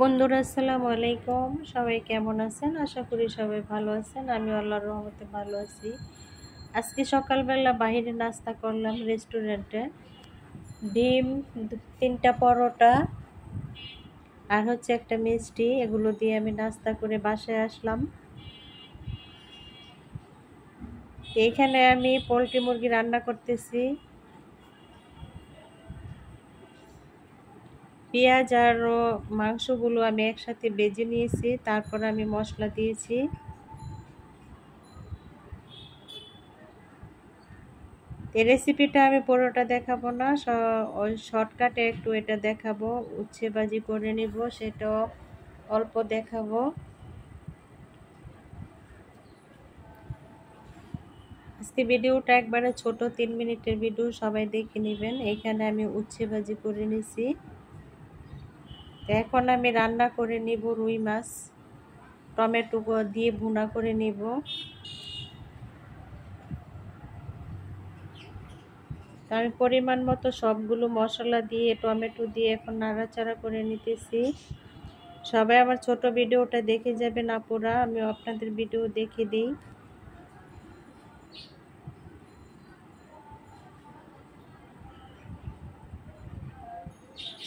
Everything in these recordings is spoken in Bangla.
বন্ধুরা, আসসালামু আলাইকুম। সবাই কেমন আছেন? আশা করি সবাই ভালো আছেন। আমি আল্লাহর রহমতে ভালো আছি। আজকে সকালবেলা বাইরে নাস্তা করলাম রেস্টুরেন্টে। ডিম, 3টা পরোটা আর হচ্ছে একটা মিষ্টি, এগুলো দিয়ে আমি নাস্তা করে বাসায় আসলাম। এইখানে আমি পোলট্রি মুরগি রান্না করতেছি। পেঁয়াজ আর মাংসগুলো আমি একসাথে ভেজে নিয়েছি, তারপর আমি মশলা দিয়েছি। এই রেসিপিটা আমি পুরোটা দেখাবো না, ওই শর্টকাটে একটু এটা দেখাবো। উচ্ছে ভাজি করে নিব, সেটাও অল্প দেখাবো। আজকে ভিডিওটা একবারে ছোট, 3 মিনিটের ভিডিও, সবাই দেখে নেবেন। এখানে আমি উচ্ছে ভাজি করে নিছি। এখন আমি রান্না করে নিব রুই মাছ, টমেটো দিয়ে ভুনা করে নিব। আমি পরিমাণ মতো সবগুলো মশলা দিয়ে টমেটো দিয়ে এখন নাড়াচাড়া করে নিতেছি। সবাই আমার ছোট ভিডিওটা দেখে যাবেন আপুরা, আমি আপনাদের ভিডিও দেখে দিই।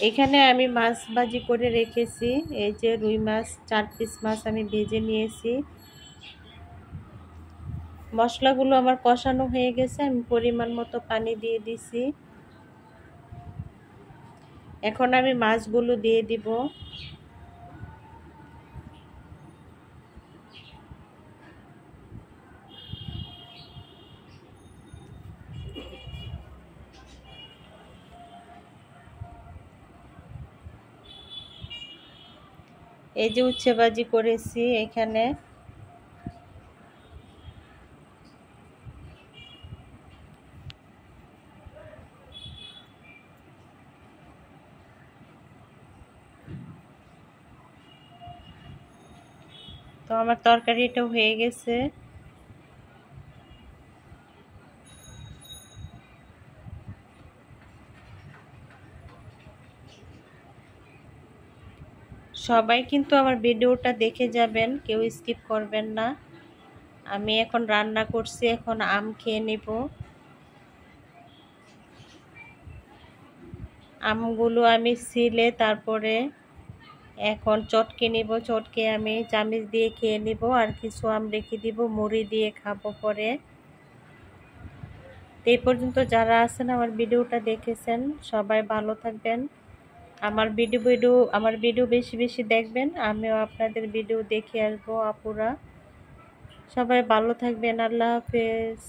এখানে আমি মাছ ভাজি করে রেখেছি। এই যে রুই মাছ, 4 পিস মাছ আমি ভেজে নিয়েছি। মশলাগুলো আমার কষানো হয়ে গেছে, আমি পরিমাণ মতো পানি দিয়ে দিছি। এখন আমি মাছগুলো দিয়ে দিব। এই যে উচ্ছে ভাজি করেছি এখানে। তো আমার তরকারিটাও হয়ে গেছে। সবাই কিন্তু আমার ভিডিওটা দেখে যাবেন, কেউ স্কিপ করবেন না। আমি এখন রান্না করছি, এখন আম খেয়ে নিব। আমগুলো আমি ছিলে তারপরে এখন চটকে নিব। চটকে আমি চামচ দিয়ে খেয়ে নিব, আর কিছু আম রেখে দিব, মুড়ি দিয়ে খাবো পরে। এই পর্যন্ত যারা আছেন আমার ভিডিওটা দেখেছেন, সবাই ভালো থাকবেন। আমার ভিডিও বেশি বেশি দেখবেন, আমিও আপনাদের ভিডিও দেখে আসবো আপুরা। সবাই ভালো থাকবেন। আল্লাহ হাফেজ।